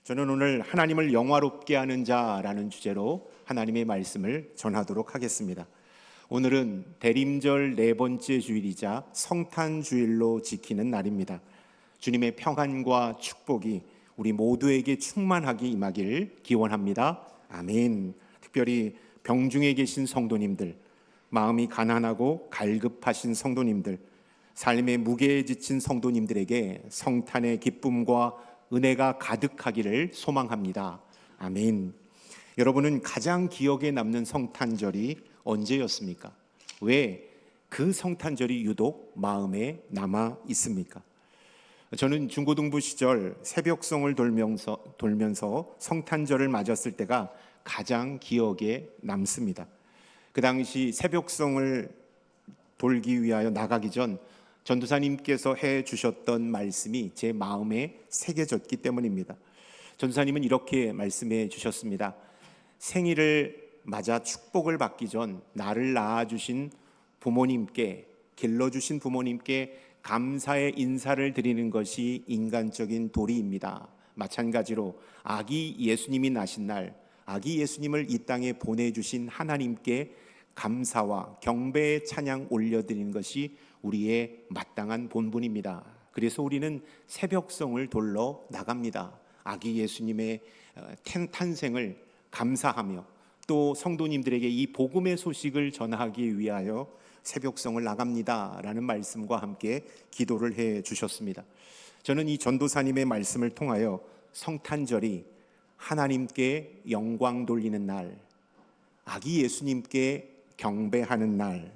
저는 오늘 하나님을 영화롭게 하는 자라는 주제로 하나님의 말씀을 전하도록 하겠습니다. 오늘은 대림절 네 번째 주일이자 성탄주일로 지키는 날입니다. 주님의 평안과 축복이 우리 모두에게 충만하게 임하길 기원합니다. 아멘. 특별히 병중에 계신 성도님들, 마음이 가난하고 갈급하신 성도님들, 삶의 무게에 지친 성도님들에게 성탄의 기쁨과 은혜가 가득하기를 소망합니다. 아멘. 여러분은 가장 기억에 남는 성탄절이 언제였습니까? 왜 그 성탄절이 유독 마음에 남아 있습니까? 저는 중고등부 시절 새벽송을 돌면서 성탄절을 맞았을 때가 가장 기억에 남습니다. 그 당시 새벽송을 돌기 위하여 나가기 전 전도사님께서 해주셨던 말씀이 제 마음에 새겨졌기 때문입니다. 전도사님은 이렇게 말씀해 주셨습니다. 생일을 맞아 축복을 받기 전 나를 낳아주신 부모님께, 길러주신 부모님께 감사의 인사를 드리는 것이 인간적인 도리입니다. 마찬가지로 아기 예수님이 나신 날, 아기 예수님을 이 땅에 보내주신 하나님께 감사와 경배의 찬양 올려드리는 것이 우리의 마땅한 본분입니다. 그래서 우리는 새벽성을 돌러 나갑니다. 아기 예수님의 탄생을 감사하며 또 성도님들에게 이 복음의 소식을 전하기 위하여 새벽성을 나갑니다 라는 말씀과 함께 기도를 해 주셨습니다. 저는 이 전도사님의 말씀을 통하여 성탄절이 하나님께 영광 돌리는 날, 아기 예수님께 경배하는 날,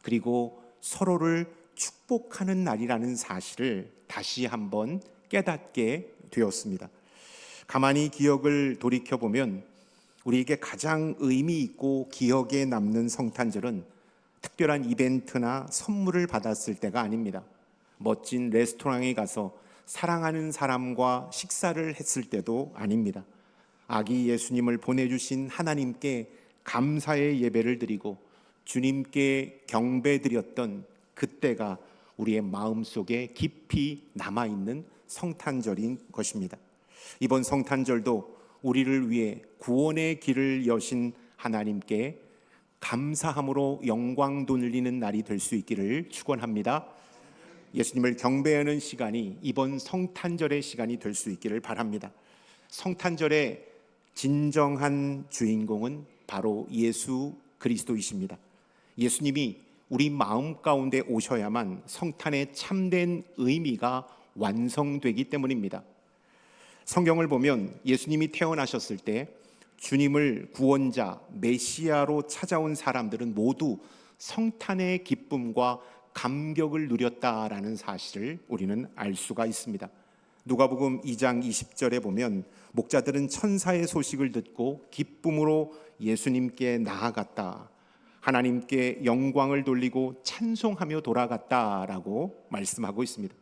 그리고 서로를 축복하는 날이라는 사실을 다시 한번 깨닫게 되었습니다. 가만히 기억을 돌이켜보면 우리에게 가장 의미 있고 기억에 남는 성탄절은 특별한 이벤트나 선물을 받았을 때가 아닙니다. 멋진 레스토랑에 가서 사랑하는 사람과 식사를 했을 때도 아닙니다. 아기 예수님을 보내주신 하나님께 감사의 예배를 드리고 주님께 경배드렸던 그때가 우리의 마음속에 깊이 남아있는 성탄절인 것입니다. 이번 성탄절도 우리를 위해 구원의 길을 여신 하나님께 감사함으로 영광 돌리는 날이 될 수 있기를 축원합니다. 예수님을 경배하는 시간이 이번 성탄절의 시간이 될 수 있기를 바랍니다. 성탄절의 진정한 주인공은 바로 예수 그리스도이십니다. 예수님이 우리 마음 가운데 오셔야만 성탄의 참된 의미가 완성되기 때문입니다. 성경을 보면 예수님이 태어나셨을 때 주님을 구원자, 메시아로 찾아온 사람들은 모두 성탄의 기쁨과 감격을 누렸다라는 사실을 우리는 알 수가 있습니다. 누가복음 2장 20절에 보면 목자들은 천사의 소식을 듣고 기쁨으로 예수님께 나아갔다. 하나님께 영광을 돌리고 찬송하며 돌아갔다라고 말씀하고 있습니다.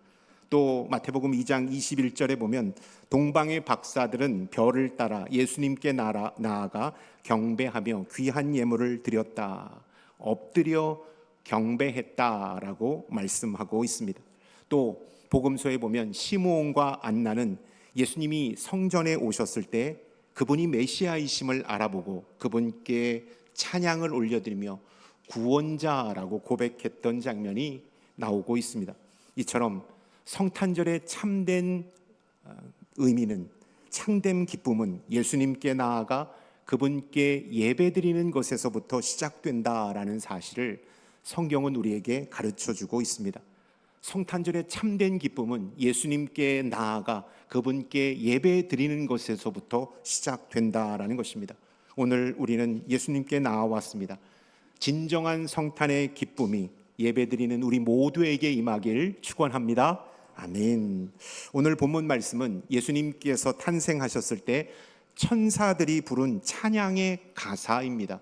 또 마태복음 2장 21절에 보면 동방의 박사들은 별을 따라 예수님께 나아가 경배하며 귀한 예물을 드렸다. 엎드려 경배했다라고 말씀하고 있습니다. 또 복음서에 보면 시므온과 안나는 예수님이 성전에 오셨을 때 그분이 메시아이심을 알아보고 그분께 찬양을 올려드리며 구원자라고 고백했던 장면이 나오고 있습니다. 이처럼 성탄절의 참된 의미는, 참된 기쁨은 예수님께 나아가 그분께 예배드리는 것에서부터 시작된다라는 사실을 성경은 우리에게 가르쳐주고 있습니다. 성탄절의 참된 기쁨은 예수님께 나아가 그분께 예배드리는 것에서부터 시작된다라는 것입니다. 오늘 우리는 예수님께 나아왔습니다. 진정한 성탄의 기쁨이 예배드리는 우리 모두에게 임하길 축원합니다. 아멘. 오늘 본문 말씀은 예수님께서 탄생하셨을 때 천사들이 부른 찬양의 가사입니다.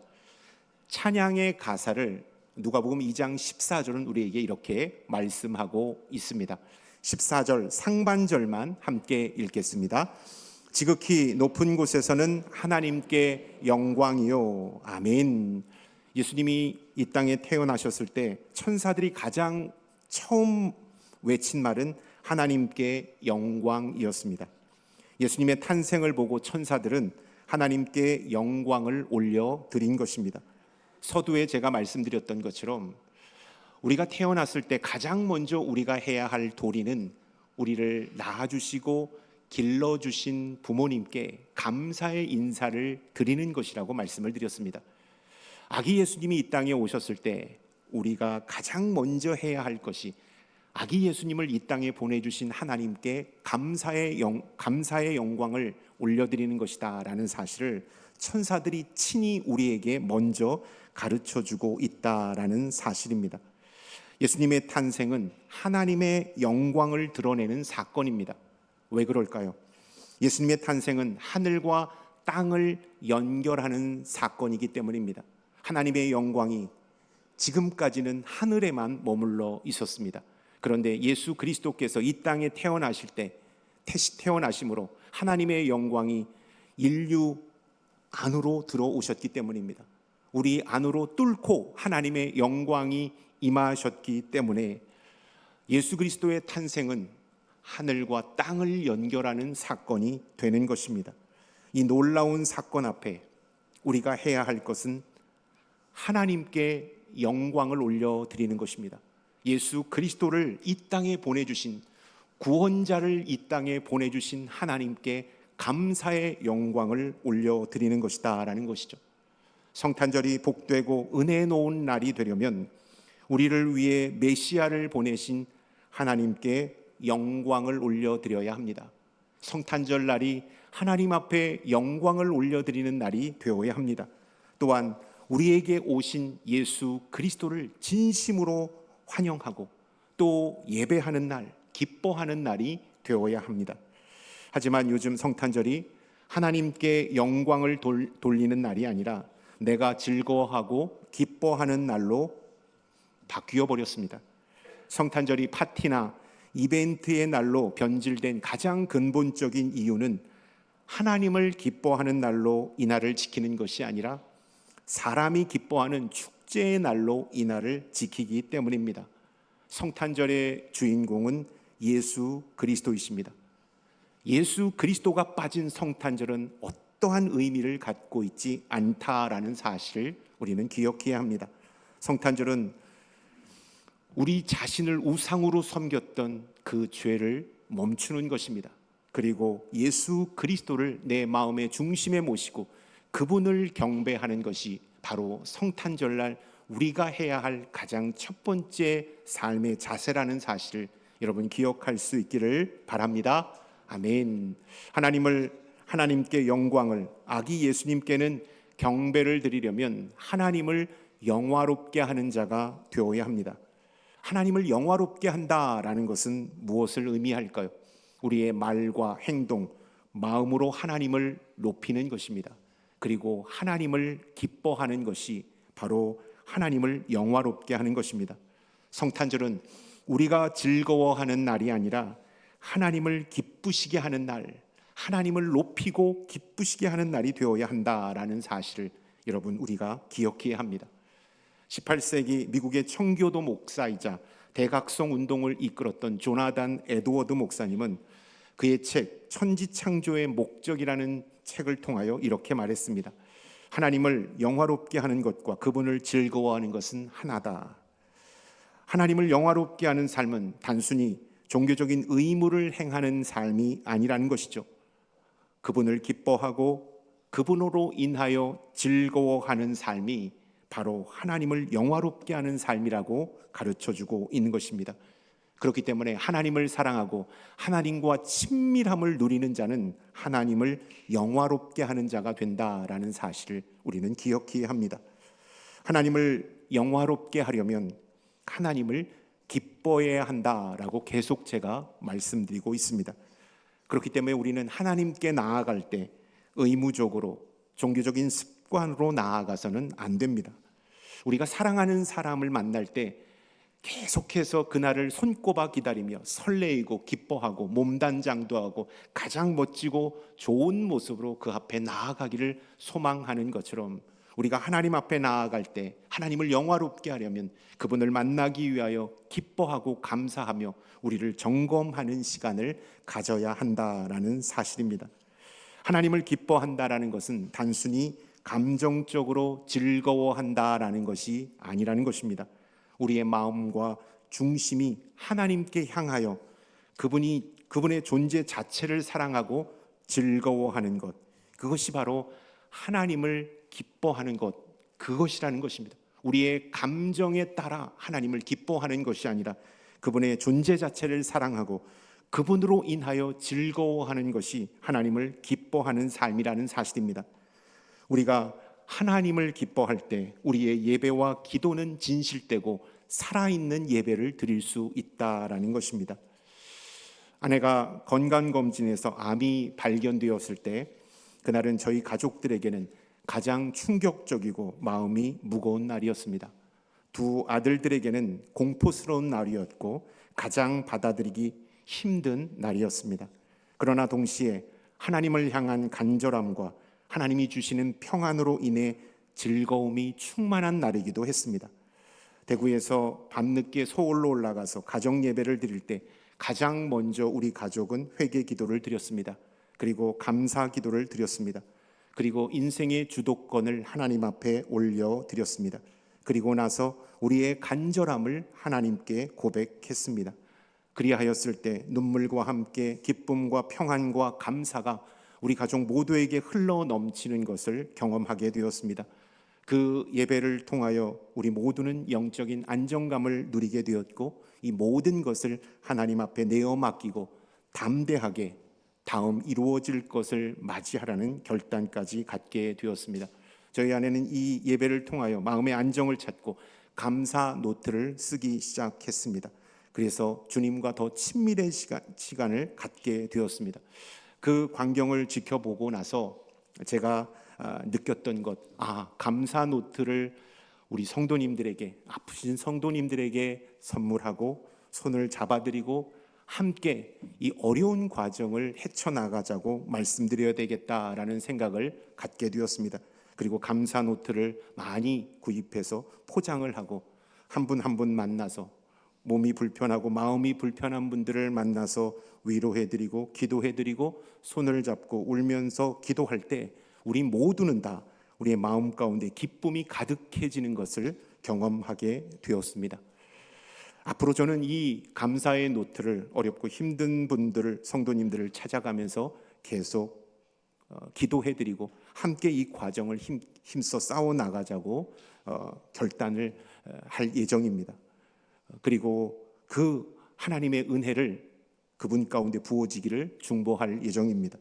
찬양의 가사를 누가복음 2장 14절은 우리에게 이렇게 말씀하고 있습니다. 14절 상반절만 함께 읽겠습니다. 지극히 높은 곳에서는 하나님께 영광이요. 아멘. 예수님이 이 땅에 태어나셨을 때 천사들이 가장 처음 외친 말은 하나님께 영광이었습니다. 예수님의 탄생을 보고 천사들은 하나님께 영광을 올려드린 것입니다. 서두에 제가 말씀드렸던 것처럼 우리가 태어났을 때 가장 먼저 우리가 해야 할 도리는 우리를 낳아주시고 길러주신 부모님께 감사의 인사를 드리는 것이라고 말씀을 드렸습니다. 아기 예수님이 이 땅에 오셨을 때 우리가 가장 먼저 해야 할 것이 아기 예수님을 이 땅에 보내주신 하나님께 감사의 영광을 올려드리는 것이다 라는 사실을 천사들이 친히 우리에게 먼저 가르쳐주고 있다라는 사실입니다. 예수님의 탄생은 하나님의 영광을 드러내는 사건입니다. 왜 그럴까요? 예수님의 탄생은 하늘과 땅을 연결하는 사건이기 때문입니다. 하나님의 영광이 지금까지는 하늘에만 머물러 있었습니다. 그런데 예수 그리스도께서 이 땅에 태어나실 때 태어나심으로 하나님의 영광이 인류 안으로 들어오셨기 때문입니다. 우리 안으로 뚫고 하나님의 영광이 임하셨기 때문에 예수 그리스도의 탄생은 하늘과 땅을 연결하는 사건이 되는 것입니다. 이 놀라운 사건 앞에 우리가 해야 할 것은 하나님께 영광을 올려드리는 것입니다. 예수 그리스도를 이 땅에 보내주신 구원자를 이 땅에 보내주신 하나님께 감사의 영광을 올려드리는 것이다 라는 것이죠. 성탄절이 복되고 은혜 놓은 날이 되려면 우리를 위해 메시아를 보내신 하나님께 영광을 올려드려야 합니다. 성탄절 날이 하나님 앞에 영광을 올려드리는 날이 되어야 합니다. 또한 우리에게 오신 예수 그리스도를 진심으로 환영하고 또 예배하는 날, 기뻐하는 날이 되어야 합니다. 하지만 요즘 성탄절이 하나님께 영광을 돌리는 날이 아니라 내가 즐거워하고 기뻐하는 날로 바뀌어 버렸습니다. 성탄절이 파티나 이벤트의 날로 변질된 가장 근본적인 이유는 하나님을 기뻐하는 날로 이 날을 지키는 것이 아니라 사람이 기뻐하는 축제의 날로 이 날을 지키기 때문입니다. 성탄절의 주인공은 예수 그리스도이십니다. 예수 그리스도가 빠진 성탄절은 어떠한 의미를 갖고 있지 않다라는 사실을 우리는 기억해야 합니다. 성탄절은 우리 자신을 우상으로 섬겼던 그 죄를 멈추는 것입니다. 그리고 예수 그리스도를 내 마음의 중심에 모시고 그분을 경배하는 것이 바로 성탄절날 우리가 해야 할 가장 첫 번째 삶의 자세라는 사실을 여러분 기억할 수 있기를 바랍니다. 아멘. 하나님께 영광을, 아기 예수님께는 경배를 드리려면 하나님을 영화롭게 하는 자가 되어야 합니다. 하나님을 영화롭게 한다라는 것은 무엇을 의미할까요? 우리의 말과 행동, 마음으로 하나님을 높이는 것입니다. 그리고 하나님을 기뻐하는 것이 바로 하나님을 영화롭게 하는 것입니다. 성탄절은 우리가 즐거워하는 날이 아니라 하나님을 기쁘시게 하는 날, 하나님을 높이고 기쁘시게 하는 날이 되어야 한다라는 사실을 여러분 우리가 기억해야 합니다. 18세기 미국의 청교도 목사이자 대각성 운동을 이끌었던 조나단 에드워드 목사님은 그의 책 천지창조의 목적이라는 책을 통하여 이렇게 말했습니다. 하나님을 영화롭게 하는 것과 그분을 즐거워하는 것은 하나다. 하나님을 영화롭게 하는 삶은 단순히 종교적인 의무를 행하는 삶이 아니라는 것이죠. 그분을 기뻐하고 그분으로 인하여 즐거워하는 삶이 바로 하나님을 영화롭게 하는 삶이라고 가르쳐주고 있는 것입니다. 그렇기 때문에 하나님을 사랑하고 하나님과 친밀함을 누리는 자는 하나님을 영화롭게 하는 자가 된다라는 사실을 우리는 기억해야 합니다. 하나님을 영화롭게 하려면 하나님을 기뻐해야 한다라고 계속 제가 말씀드리고 있습니다. 그렇기 때문에 우리는 하나님께 나아갈 때 의무적으로 종교적인 습관으로 나아가서는 안 됩니다. 우리가 사랑하는 사람을 만날 때 계속해서 그날을 손꼽아 기다리며 설레이고 기뻐하고 몸단장도 하고 가장 멋지고 좋은 모습으로 그 앞에 나아가기를 소망하는 것처럼 우리가 하나님 앞에 나아갈 때 하나님을 영화롭게 하려면 그분을 만나기 위하여 기뻐하고 감사하며 우리를 점검하는 시간을 가져야 한다라는 사실입니다. 하나님을 기뻐한다라는 것은 단순히 감정적으로 즐거워한다라는 것이 아니라는 것입니다. 우리의 마음과 중심이 하나님께 향하여 그분의 존재 자체를 사랑하고 즐거워하는 것, 그것이 바로 하나님을 기뻐하는 것, 그것이라는 것입니다. 우리의 감정에 따라 하나님을 기뻐하는 것이 아니라 그분의 존재 자체를 사랑하고 그분으로 인하여 즐거워하는 것이 하나님을 기뻐하는 삶이라는 사실입니다. 우리가 하나님을 기뻐할 때 우리의 예배와 기도는 진실되고 살아있는 예배를 드릴 수 있다라는 것입니다. 아내가 건강검진에서 암이 발견되었을 때 그날은 저희 가족들에게는 가장 충격적이고 마음이 무거운 날이었습니다. 두 아들들에게는 공포스러운 날이었고 가장 받아들이기 힘든 날이었습니다. 그러나 동시에 하나님을 향한 간절함과 하나님이 주시는 평안으로 인해 즐거움이 충만한 날이기도 했습니다. 대구에서 밤늦게 서울로 올라가서 가정 예배를 드릴 때 가장 먼저 우리 가족은 회개 기도를 드렸습니다. 그리고 감사 기도를 드렸습니다. 그리고 인생의 주도권을 하나님 앞에 올려 드렸습니다. 그리고 나서 우리의 간절함을 하나님께 고백했습니다. 그리하였을 때 눈물과 함께 기쁨과 평안과 감사가 우리 가족 모두에게 흘러 넘치는 것을 경험하게 되었습니다. 그 예배를 통하여 우리 모두는 영적인 안정감을 누리게 되었고 이 모든 것을 하나님 앞에 내어 맡기고 담대하게 다음 이루어질 것을 맞이하라는 결단까지 갖게 되었습니다. 저희 아내는 이 예배를 통하여 마음의 안정을 찾고 감사 노트를 쓰기 시작했습니다. 그래서 주님과 더 친밀한 시간을 갖게 되었습니다. 그 광경을 지켜보고 나서 제가 느꼈던 것, 감사 노트를 우리 성도님들에게, 아프신 성도님들에게 선물하고 손을 잡아드리고 함께 이 어려운 과정을 헤쳐나가자고 말씀드려야 되겠다라는 생각을 갖게 되었습니다. 그리고 감사 노트를 많이 구입해서 포장을 하고 한 분 한 분 만나서 몸이 불편하고 마음이 불편한 분들을 만나서 위로해드리고 기도해드리고 손을 잡고 울면서 기도할 때 우리 모두는 다 우리의 마음 가운데 기쁨이 가득해지는 것을 경험하게 되었습니다. 앞으로 저는 이 감사의 노트를 어렵고 힘든 분들을, 성도님들을 찾아가면서 계속 기도해드리고 함께 이 과정을 힘써 싸워나가자고 결단을 할 예정입니다. 그리고 그 하나님의 은혜를 그분 가운데 부어지기를 중보할 예정입니다.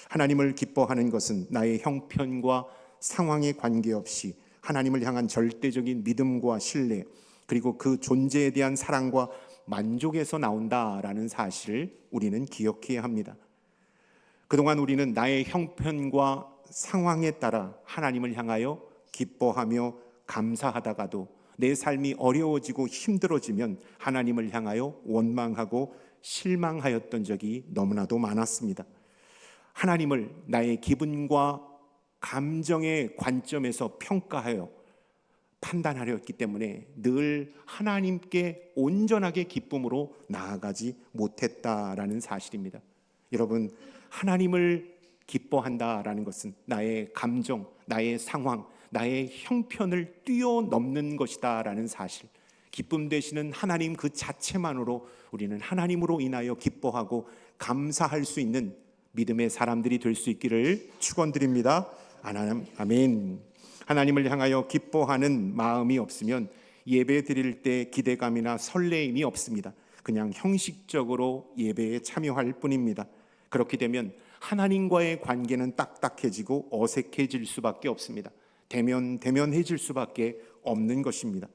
하나님을 기뻐하는 것은 나의 형편과 상황에 관계없이 하나님을 향한 절대적인 믿음과 신뢰, 그리고 그 존재에 대한 사랑과 만족에서 나온다라는 사실을 우리는 기억해야 합니다. 그동안 우리는 나의 형편과 상황에 따라 하나님을 향하여 기뻐하며 감사하다가도 내 삶이 어려워지고 힘들어지면 하나님을 향하여 원망하고 실망하였던 적이 너무나도 많았습니다. 하나님을 나의 기분과 감정의 관점에서 평가하여 판단하려 했기 때문에 늘 하나님께 온전하게 기쁨으로 나아가지 못했다라는 사실입니다. 여러분, 하나님을 기뻐한다라는 것은 나의 감정, 나의 상황, 나의 형편을 뛰어넘는 것이다라는 사실, 기쁨 되시는 하나님 그 자체만으로 우리는 하나님으로 인하여 기뻐하고 감사할 수 있는 믿음의 사람들이 될 수 있기를 축원드립니다. 아멘. 하나님을 향하여 기뻐하는 마음이 없으면 예배 드릴 때 기대감이나 설레임이 없습니다. 그냥 형식적으로 예배에 참여할 뿐입니다. 그렇게 되면 하나님과의 관계는 딱딱해지고 어색해질 수밖에 없습니다. 대면해질 수밖에 없는 것입니다.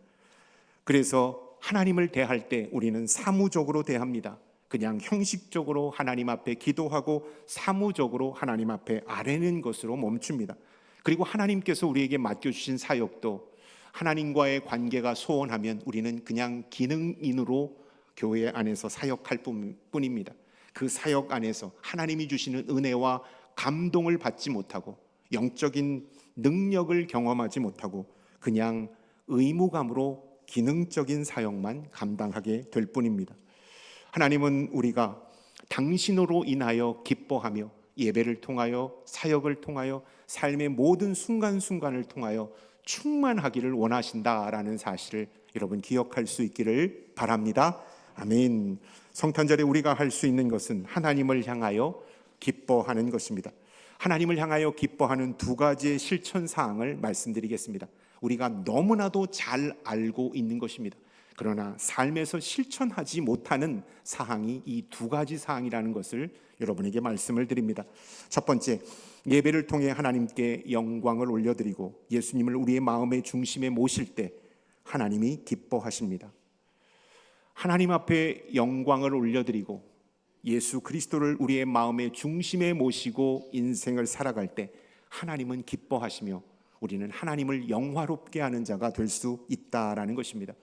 그래서 하나님을 대할 때 우리는 사무적으로 대합니다. 그냥 형식적으로 하나님 앞에 기도하고 사무적으로 하나님 앞에 아뢰는 것으로 멈춥니다. 그리고 하나님께서 우리에게 맡겨주신 사역도 하나님과의 관계가 소원하면 우리는 그냥 기능인으로 교회 안에서 사역할 뿐입니다. 그 사역 안에서 하나님이 주시는 은혜와 감동을 받지 못하고 영적인 능력을 경험하지 못하고 그냥 의무감으로 기능적인 사역만 감당하게 될 뿐입니다. 하나님은 우리가 당신으로 인하여 기뻐하며 예배를 통하여 사역을 통하여 삶의 모든 순간순간을 통하여 충만하기를 원하신다라는 사실을 여러분 기억할 수 있기를 바랍니다. 아멘. 성탄절에 우리가 할 수 있는 것은 하나님을 향하여 기뻐하는 것입니다. 하나님을 향하여 기뻐하는 두 가지의 실천 사항을 말씀드리겠습니다. 우리가 너무나도 잘 알고 있는 것입니다. 그러나 삶에서 실천하지 못하는 사항이 이 두 가지 사항이라는 것을 여러분에게 말씀을 드립니다. 첫 번째, 예배를 통해 하나님께 영광을 올려드리고 예수님을 우리의 마음의 중심에 모실 때 하나님이 기뻐하십니다. 하나님 앞에 영광을 올려드리고 예수 그리스도를 우리의 마음의 중심에 모시고 인생을 살아갈 때 하나님은 기뻐하시며 우리는 하나님을 영화롭게 하는 자가 될 수 있다라는 것입니다.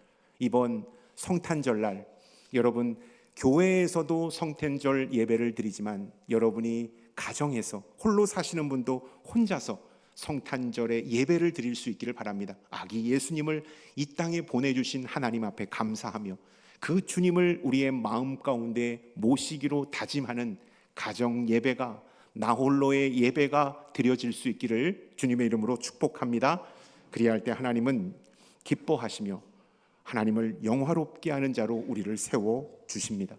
이번 성탄절날 여러분 교회에서도 성탄절 예배를 드리지만 여러분이 가정에서 홀로 사시는 분도 혼자서 성탄절에 예배를 드릴 수 있기를 바랍니다. 아기 예수님을 이 땅에 보내주신 하나님 앞에 감사하며 그 주님을 우리의 마음 가운데 모시기로 다짐하는 가정 예배가 나 홀로의 예배가 드려질 수 있기를 주님의 이름으로 축복합니다. 그리야 할 때 하나님은 기뻐하시며 하나님을 영화롭게 하는 자로 우리를 세워주십니다.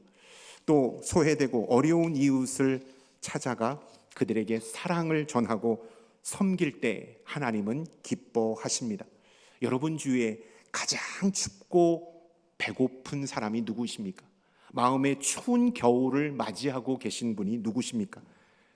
또 소외되고 어려운 이웃을 찾아가 그들에게 사랑을 전하고 섬길 때 하나님은 기뻐하십니다. 여러분 주위에 가장 춥고 배고픈 사람이 누구십니까? 마음의 추운 겨울을 맞이하고 계신 분이 누구십니까?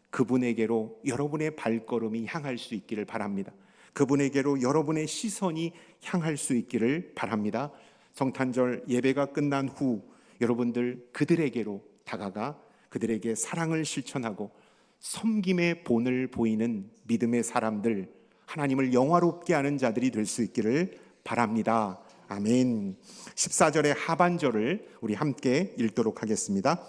그분에게로 여러분의 발걸음이 향할 수 있기를 바랍니다. 그분에게로 여러분의 시선이 향할 수 있기를 바랍니다. 성탄절 예배가 끝난 후 여러분들 그들에게로 다가가 그들에게 사랑을 실천하고 섬김의 본을 보이는 믿음의 사람들, 하나님을 영화롭게 하는 자들이 될 수 있기를 바랍니다. 아멘. 14절의 하반절을 우리 함께 읽도록 하겠습니다.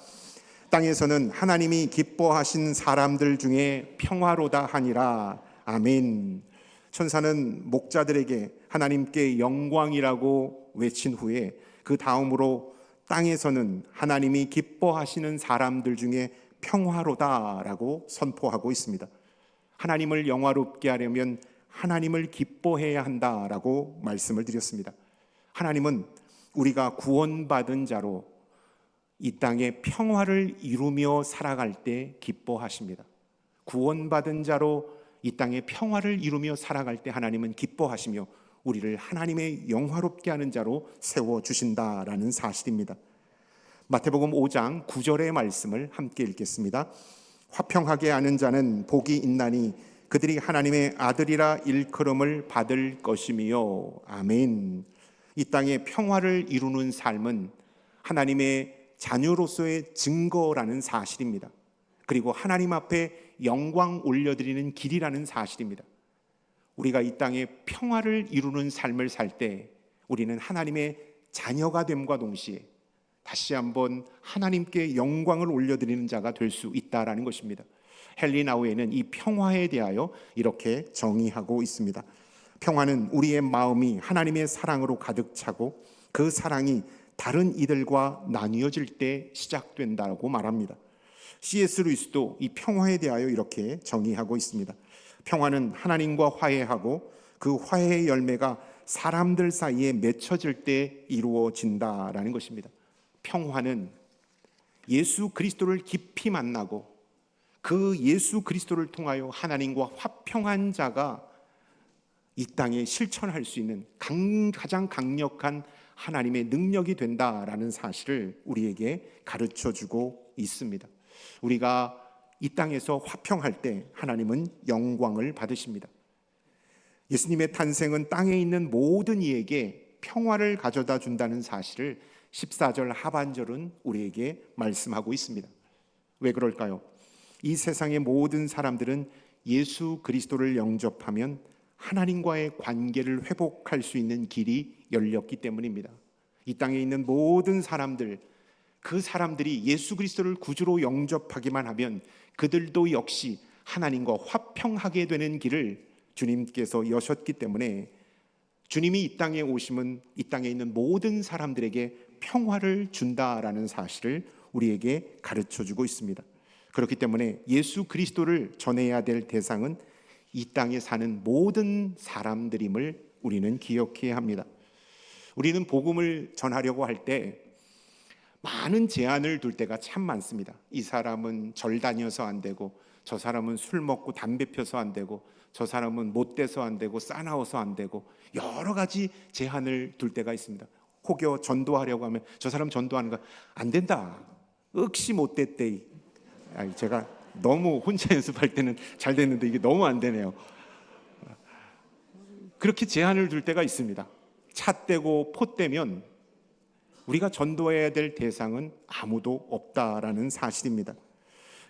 땅에서는 하나님이 기뻐하신 사람들 중에 평화로다 하니라. 아멘. 천사는 목자들에게 하나님께 영광이라고 외친 후에 그 다음으로 땅에서는 하나님이 기뻐하시는 사람들 중에 평화로다라고 선포하고 있습니다. 하나님을 영화롭게 하려면 하나님을 기뻐해야 한다라고 말씀을 드렸습니다. 하나님은 우리가 구원받은 자로 이 땅에 평화를 이루며 살아갈 때 기뻐하십니다. 구원받은 자로 이 땅에 평화를 이루며 살아갈 때 하나님은 기뻐하시며 우리를 하나님의 영화롭게 하는 자로 세워주신다라는 사실입니다. 마태복음 5장 9절의 말씀을 함께 읽겠습니다. 화평하게 하는 자는 복이 있나니 그들이 하나님의 아들이라 일컬음을 받을 것이며. 아멘. 이 땅에 평화를 이루는 삶은 하나님의 자녀로서의 증거라는 사실입니다. 그리고 하나님 앞에 영광 올려드리는 길이라는 사실입니다. 우리가 이 땅에 평화를 이루는 삶을 살 때 우리는 하나님의 자녀가 됨과 동시에 다시 한번 하나님께 영광을 올려드리는 자가 될 수 있다라는 것입니다. 헨리 나우에는 이 평화에 대하여 이렇게 정의하고 있습니다. 평화는 우리의 마음이 하나님의 사랑으로 가득 차고 그 사랑이 다른 이들과 나뉘어질 때 시작된다고 말합니다. C.S. 루이스도 이 평화에 대하여 이렇게 정의하고 있습니다. 평화는 하나님과 화해하고 그 화해의 열매가 사람들 사이에 맺혀질 때 이루어진다라는 것입니다. 평화는 예수 그리스도를 깊이 만나고 그 예수 그리스도를 통하여 하나님과 화평한 자가 이 땅에 실천할 수 있는 가장 강력한 하나님의 능력이 된다라는 사실을 우리에게 가르쳐주고 있습니다. 우리가 이 땅에서 화평할 때 하나님은 영광을 받으십니다. 예수님의 탄생은 땅에 있는 모든 이에게 평화를 가져다 준다는 사실을 14절 하반절은 우리에게 말씀하고 있습니다. 왜 그럴까요? 이 세상의 모든 사람들은 예수 그리스도를 영접하면 하나님과의 관계를 회복할 수 있는 길이 열렸기 때문입니다. 이 땅에 있는 모든 사람들, 그 사람들이 예수 그리스도를 구주로 영접하기만 하면 그들도 역시 하나님과 화평하게 되는 길을 주님께서 여셨기 때문에 주님이 이 땅에 오심은 이 땅에 있는 모든 사람들에게 평화를 준다라는 사실을 우리에게 가르쳐주고 있습니다. 그렇기 때문에 예수 그리스도를 전해야 될 대상은 이 땅에 사는 모든 사람들임을 우리는 기억해야 합니다. 우리는 복음을 전하려고 할 때 많은 제한을 둘 때가 참 많습니다. 이 사람은 절 다녀서 안 되고, 저 사람은 술 먹고 담배 펴서 안 되고, 저 사람은 못돼서 안 되고, 싸나워서 안 되고, 여러 가지 제한을 둘 때가 있습니다. 혹여 전도하려고 하면 저 사람 전도하는 거 안 된다, 억시 못됐대. 제가 너무 혼자 연습할 때는 잘 됐는데 이게 너무 안 되네요. 그렇게 제한을 둘 때가 있습니다. 찻대고 포대면 우리가 전도해야 될 대상은 아무도 없다라는 사실입니다.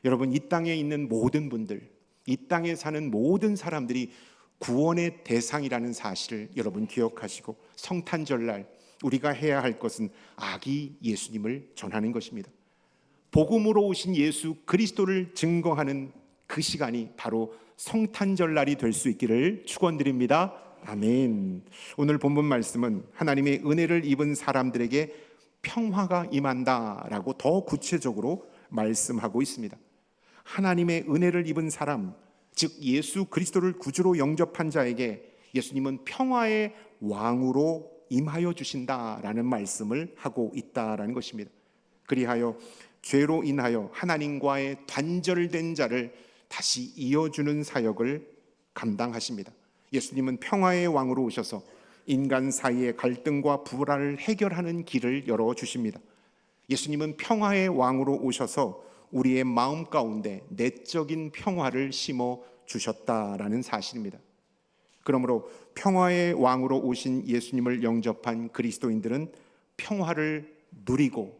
여러분, 이 땅에 있는 모든 분들, 이 땅에 사는 모든 사람들이 구원의 대상이라는 사실을 여러분 기억하시고, 성탄절날 우리가 해야 할 것은 아기 예수님을 전하는 것입니다. 복음으로 오신 예수 그리스도를 증거하는 그 시간이 바로 성탄절날이 될 수 있기를 축원드립니다. 아멘. 오늘 본문 말씀은 하나님의 은혜를 입은 사람들에게 평화가 임한다라고 더 구체적으로 말씀하고 있습니다. 하나님의 은혜를 입은 사람, 즉 예수 그리스도를 구주로 영접한 자에게 예수님은 평화의 왕으로 임하여 주신다라는 말씀을 하고 있다라는 것입니다. 그리하여 죄로 인하여 하나님과의 단절된 자를 다시 이어주는 사역을 감당하십니다. 예수님은 평화의 왕으로 오셔서 인간 사이의 갈등과 불화를 해결하는 길을 열어주십니다. 예수님은 평화의 왕으로 오셔서 우리의 마음 가운데 내적인 평화를 심어 주셨다라는 사실입니다. 그러므로 평화의 왕으로 오신 예수님을 영접한 그리스도인들은 평화를 누리고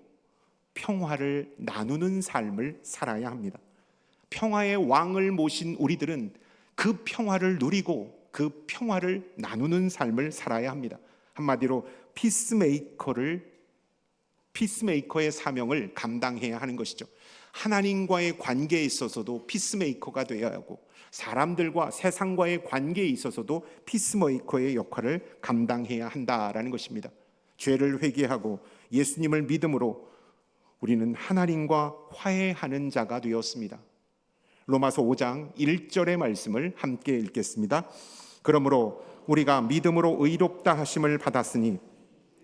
평화를 나누는 삶을 살아야 합니다. 평화의 왕을 모신 우리들은 그 평화를 누리고 그 평화를 나누는 삶을 살아야 합니다. 한마디로 피스메이커의 사명을 감당해야 하는 것이죠. 하나님과의 관계에 있어서도 피스메이커가 되어야 하고, 사람들과 세상과의 관계에 있어서도 피스메이커의 역할을 감당해야 한다라는 것입니다. 죄를 회개하고 예수님을 믿음으로 우리는 하나님과 화해하는 자가 되었습니다. 로마서 5장 1절의 말씀을 함께 읽겠습니다. 그러므로 우리가 믿음으로 의롭다 하심을 받았으니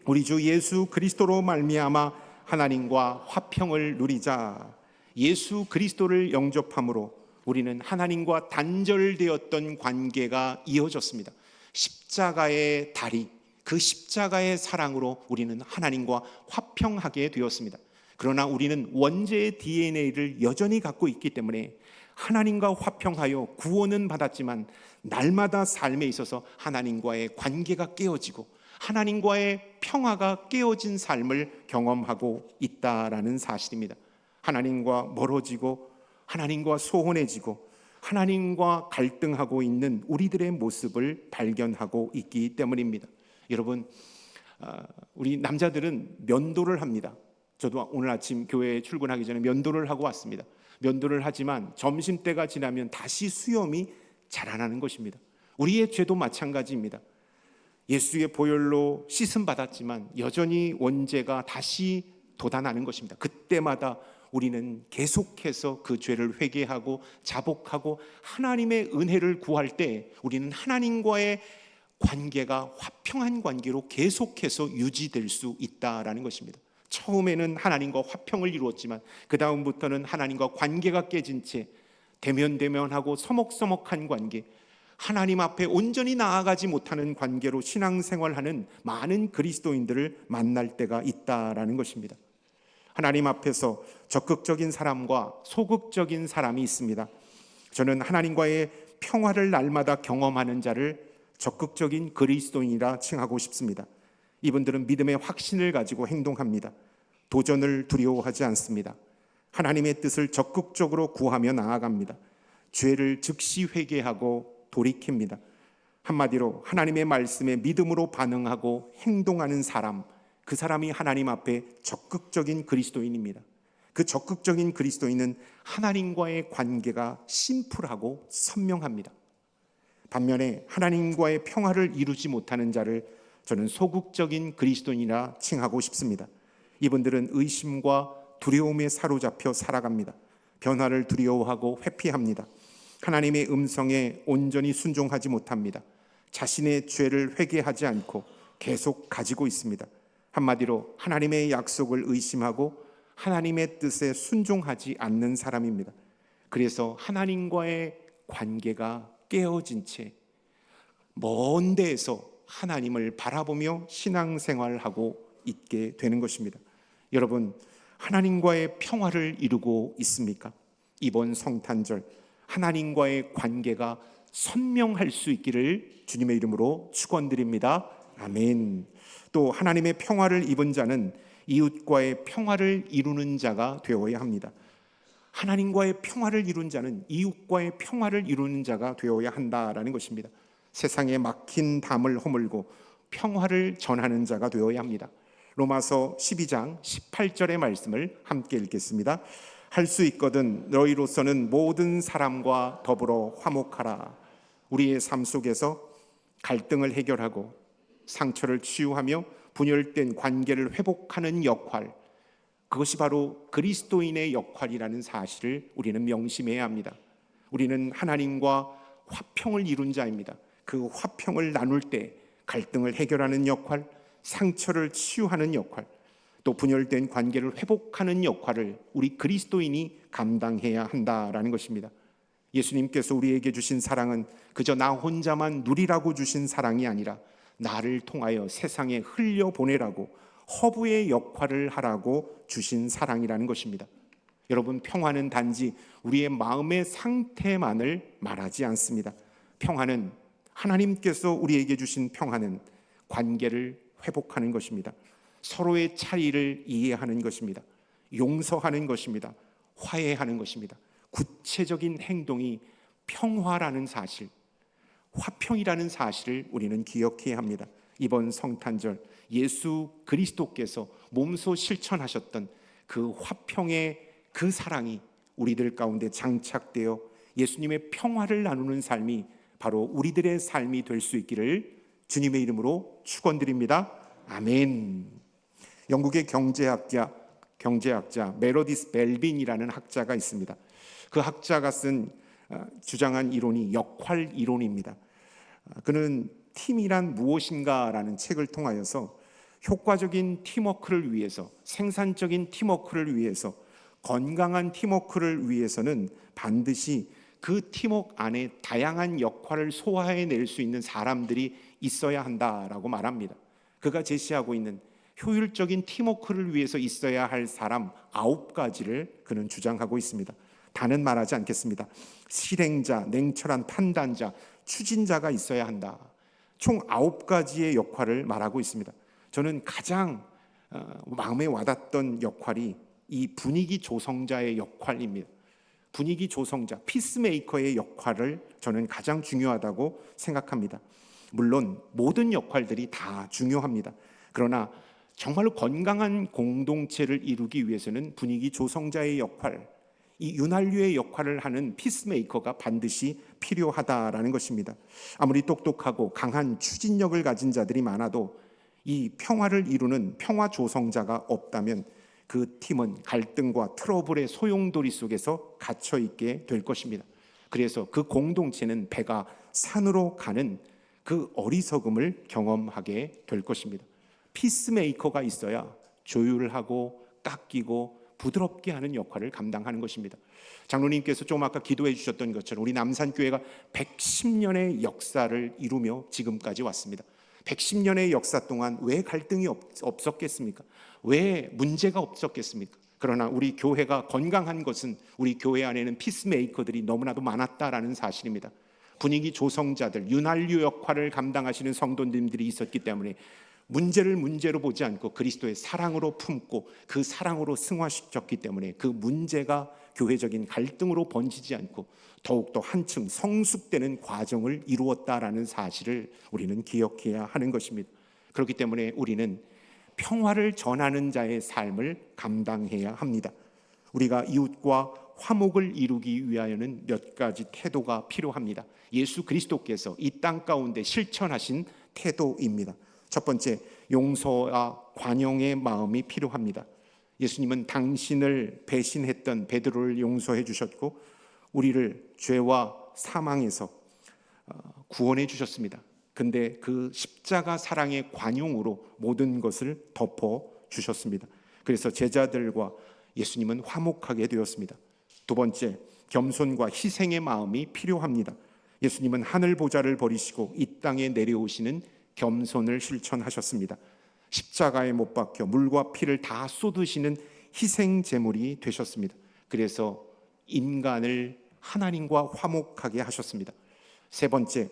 우리 주 예수 그리스도로 말미암아 하나님과 화평을 누리자. 예수 그리스도를 영접함으로 우리는 하나님과 단절되었던 관계가 이어졌습니다. 십자가의 다리, 그 십자가의 사랑으로 우리는 하나님과 화평하게 되었습니다. 그러나 우리는 원죄의 DNA를 여전히 갖고 있기 때문에 하나님과 화평하여 구원은 받았지만 날마다 삶에 있어서 하나님과의 관계가 깨어지고 하나님과의 평화가 깨어진 삶을 경험하고 있다라는 사실입니다. 하나님과 멀어지고 하나님과 소원해지고 하나님과 갈등하고 있는 우리들의 모습을 발견하고 있기 때문입니다. 여러분, 우리 남자들은 면도를 합니다. 저도 오늘 아침 교회에 출근하기 전에 면도를 하고 왔습니다. 면도를 하지만 점심때가 지나면 다시 수염이 자라나는 것입니다. 우리의 죄도 마찬가지입니다. 예수의 보혈로 씻음 받았지만 여전히 원죄가 다시 돋아나는 것입니다. 그때마다 우리는 계속해서 그 죄를 회개하고 자복하고 하나님의 은혜를 구할 때 우리는 하나님과의 관계가 화평한 관계로 계속해서 유지될 수 있다라는 것입니다. 처음에는 하나님과 화평을 이루었지만 그 다음부터는 하나님과 관계가 깨진 채 대면대면하고 서먹서먹한 관계, 하나님 앞에 온전히 나아가지 못하는 관계로 신앙생활하는 많은 그리스도인들을 만날 때가 있다라는 것입니다. 하나님 앞에서 적극적인 사람과 소극적인 사람이 있습니다. 저는 하나님과의 평화를 날마다 경험하는 자를 적극적인 그리스도인이라 칭하고 싶습니다. 이분들은 믿음의 확신을 가지고 행동합니다. 도전을 두려워하지 않습니다. 하나님의 뜻을 적극적으로 구하며 나아갑니다. 죄를 즉시 회개하고 돌이킵니다. 한마디로 하나님의 말씀에 믿음으로 반응하고 행동하는 사람, 그 사람이 하나님 앞에 적극적인 그리스도인입니다. 그 적극적인 그리스도인은 하나님과의 관계가 심플하고 선명합니다. 반면에 하나님과의 평화를 이루지 못하는 자를 저는 소극적인 그리스도인이라 칭하고 싶습니다. 이분들은 의심과 두려움에 사로잡혀 살아갑니다. 변화를 두려워하고 회피합니다. 하나님의 음성에 온전히 순종하지 못합니다. 자신의 죄를 회개하지 않고 계속 가지고 있습니다. 한마디로 하나님의 약속을 의심하고 하나님의 뜻에 순종하지 않는 사람입니다. 그래서 하나님과의 관계가 깨어진 채 먼 데에서 하나님을 바라보며 신앙생활하고 있게 되는 것입니다. 여러분, 하나님과의 평화를 이루고 있습니까? 이번 성탄절 하나님과의 관계가 선명할 수 있기를 주님의 이름으로 축원드립니다. 아멘. 또 하나님의 평화를 입은 자는 이웃과의 평화를 이루는 자가 되어야 합니다. 하나님과의 평화를 이룬 자는 이웃과의 평화를 이루는 자가 되어야 한다라는 것입니다. 세상에 막힌 담을 허물고 평화를 전하는 자가 되어야 합니다. 로마서 12장 18절의 말씀을 함께 읽겠습니다. 할 수 있거든 너희로서는 모든 사람과 더불어 화목하라. 우리의 삶 속에서 갈등을 해결하고 상처를 치유하며 분열된 관계를 회복하는 역할, 그것이 바로 그리스도인의 역할이라는 사실을 우리는 명심해야 합니다. 우리는 하나님과 화평을 이룬 자입니다. 그 화평을 나눌 때 갈등을 해결하는 역할, 상처를 치유하는 역할, 또 분열된 관계를 회복하는 역할을 우리 그리스도인이 감당해야 한다라는 것입니다. 예수님께서 우리에게 주신 사랑은 그저 나 혼자만 누리라고 주신 사랑이 아니라 나를 통하여 세상에 흘려보내라고 허브의 역할을 하라고 주신 사랑이라는 것입니다. 여러분, 평화는 단지 우리의 마음의 상태만을 말하지 않습니다. 평화는, 하나님께서 우리에게 주신 평화는 관계를 회복하는 것입니다. 서로의 차이를 이해하는 것입니다. 용서하는 것입니다. 화해하는 것입니다. 구체적인 행동이 평화라는 사실, 화평이라는 사실을 우리는 기억해야 합니다. 이번 성탄절 예수 그리스도께서 몸소 실천하셨던 그 화평의 그 사랑이 우리들 가운데 장착되어 예수님의 평화를 나누는 삶이 바로 우리들의 삶이 될 수 있기를 주님의 이름으로 축원드립니다. 아멘. 영국의 경제학자 메로디스 벨빈이라는 학자가 있습니다. 그 학자가 주장한 이론이 역할 이론입니다. 그는 팀이란 무엇인가라는 책을 통하여서 효과적인 팀워크를 위해서, 생산적인 팀워크를 위해서, 건강한 팀워크를 위해서는 반드시 그 팀워크 안에 다양한 역할을 소화해낼 수 있는 사람들이 있어야 한다라고 말합니다. 그가 제시하고 있는 효율적인 팀워크를 위해서 있어야 할 사람 9가지를 그는 주장하고 있습니다. 다는 말하지 않겠습니다. 실행자, 냉철한 판단자, 추진자가 있어야 한다. 총 9가지의 역할을 말하고 있습니다. 저는 가장 마음에 와닿던 역할이 이 분위기 조성자의 역할입니다. 분위기 조성자, 피스메이커의 역할을 저는 가장 중요하다고 생각합니다. 물론 모든 역할들이 다 중요합니다. 그러나 정말로 건강한 공동체를 이루기 위해서는 분위기 조성자의 역할, 이 윤활유의 역할을 하는 피스메이커가 반드시 필요하다라는 것입니다. 아무리 똑똑하고 강한 추진력을 가진 자들이 많아도 이 평화를 이루는 평화 조성자가 없다면 그 팀은 갈등과 트러블의 소용돌이 속에서 갇혀 있게 될 것입니다. 그래서 그 공동체는 배가 산으로 가는 그 어리석음을 경험하게 될 것입니다. 피스메이커가 있어야 조율하고 깎이고 부드럽게 하는 역할을 감당하는 것입니다. 장로님께서 조금 아까 기도해 주셨던 것처럼 우리 남산교회가 110년의 역사를 이루며 지금까지 왔습니다. 110년의 역사 동안 왜 갈등이 없었겠습니까? 왜 문제가 없었겠습니까? 그러나 우리 교회가 건강한 것은 우리 교회 안에는 피스메이커들이 너무나도 많았다라는 사실입니다. 분위기 조성자들, 윤활유 역할을 감당하시는 성도님들이 있었기 때문에 문제를 문제로 보지 않고 그리스도의 사랑으로 품고 그 사랑으로 승화시켰기 때문에 그 문제가 교회적인 갈등으로 번지지 않고 더욱더 한층 성숙되는 과정을 이루었다라는 사실을 우리는 기억해야 하는 것입니다. 그렇기 때문에 우리는 평화를 전하는 자의 삶을 감당해야 합니다. 우리가 이웃과 화목을 이루기 위하여는 몇 가지 태도가 필요합니다. 예수 그리스도께서 이 땅 가운데 실천하신 태도입니다. 첫 번째, 용서와 관용의 마음이 필요합니다. 예수님은 당신을 배신했던 베드로를 용서해 주셨고 우리를 죄와 사망에서 구원해 주셨습니다. 근데 그 십자가 사랑의 관용으로 모든 것을 덮어 주셨습니다. 그래서 제자들과 예수님은 화목하게 되었습니다. 두 번째, 겸손과 희생의 마음이 필요합니다. 예수님은 하늘 보좌를 버리시고 이 땅에 내려오시는 겸손을 실천하셨습니다. 십자가에 못 박혀 물과 피를 다 쏟으시는 희생 제물이 되셨습니다. 그래서 인간을 하나님과 화목하게 하셨습니다. 세 번째,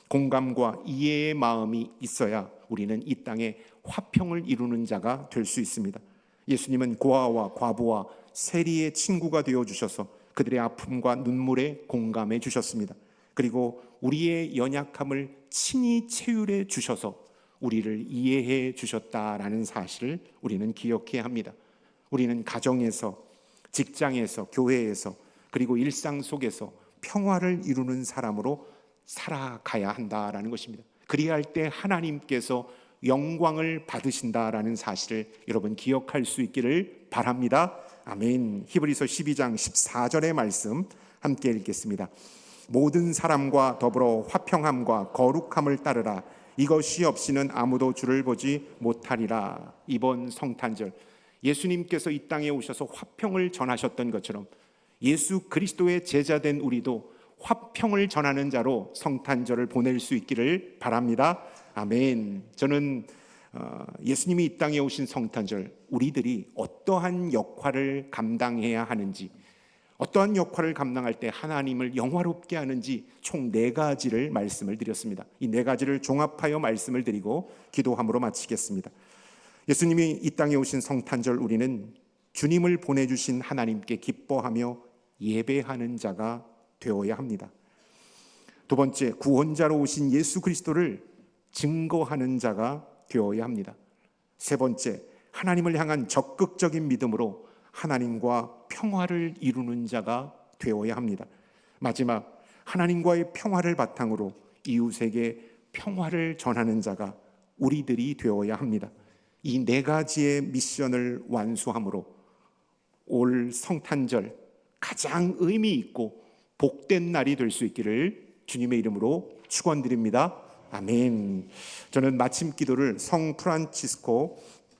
공감과 이해의 마음이 있어야 우리는 이 땅에 화평을 이루는 자가 될 수 있습니다. 예수님은 고아와 과부와 세리의 친구가 되어주셔서 그들의 아픔과 눈물에 공감해 주셨습니다. 그리고 우리의 연약함을 친히 체휼해 주셔서 우리를 이해해 주셨다라는 사실을 우리는 기억해야 합니다. 우리는 가정에서, 직장에서, 교회에서, 그리고 일상 속에서 평화를 이루는 사람으로 살아가야 한다라는 것입니다. 그리할 때 하나님께서 영광을 받으신다라는 사실을 여러분 기억할 수 있기를 바랍니다. 아멘. 히브리서 12장 14절의 말씀 함께 읽겠습니다. 모든 사람과 더불어 화평함과 거룩함을 따르라. 이것이 없이는 아무도 주를 보지 못하리라. 이번 성탄절 예수님께서 이 땅에 오셔서 화평을 전하셨던 것처럼 예수 그리스도의 제자된 우리도 화평을 전하는 자로 성탄절을 보낼 수 있기를 바랍니다. 아멘. 저는 예수님이 이 땅에 오신 성탄절 우리들이 어떠한 역할을 감당해야 하는지, 어떠한 역할을 감당할 때 하나님을 영화롭게 하는지 총 4가지를 말씀을 드렸습니다. 이 4가지를 종합하여 말씀을 드리고 기도함으로 마치겠습니다. 예수님이 이 땅에 오신 성탄절 우리는 주님을 보내주신 하나님께 기뻐하며 예배하는 자가 되어야 합니다. 두 번째, 구원자로 오신 예수 그리스도를 증거하는 자가 되어야 합니다. 세 번째, 하나님을 향한 적극적인 믿음으로 하나님과 평화를 이루는 자가 되어야 합니다. 마지막, 하나님과의 평화를 바탕으로 이웃에게 평화를 전하는 자가 우리들이 되어야 합니다. 이 4가지의 미션을 완수함으로 올 성탄절 가장 의미 있고 복된 날이 될 수 있기를 주님의 이름으로 축원드립니다. 아멘. 저는 마침 기도를 성 프란치스코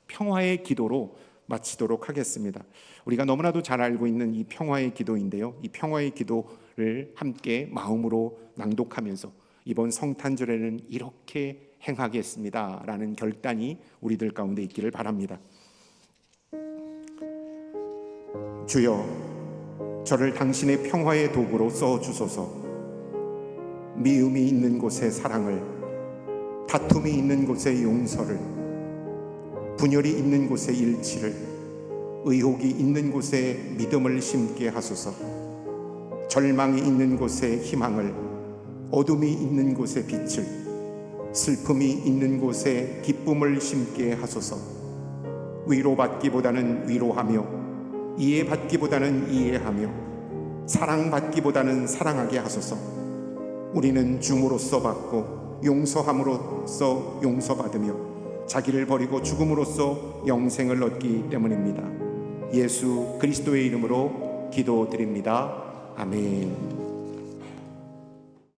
평화의 기도로 마치도록 하겠습니다. 우리가 너무나도 잘 알고 있는 이 평화의 기도인데요. 이 평화의 기도를 함께 마음으로 낭독하면서 이번 성탄절에는 이렇게 행하겠습니다 라는 결단이 우리들 가운데 있기를 바랍니다. 주여, 저를 당신의 평화의 도구로 써주소서. 미움이 있는 곳에 사랑을, 다툼이 있는 곳에 용서를, 분열이 있는 곳에 일치를, 의혹이 있는 곳에 믿음을 심게 하소서. 절망이 있는 곳에 희망을, 어둠이 있는 곳에 빛을, 슬픔이 있는 곳에 기쁨을 심게 하소서. 위로받기보다는 위로하며, 이해받기보다는 이해하며, 사랑받기보다는 사랑하게 하소서. 우리는 줌으로써 받고 용서함으로써 용서받으며 자기를 버리고 죽음으로써 영생을 얻기 때문입니다. 예수 그리스도의 이름으로 기도드립니다. 아멘.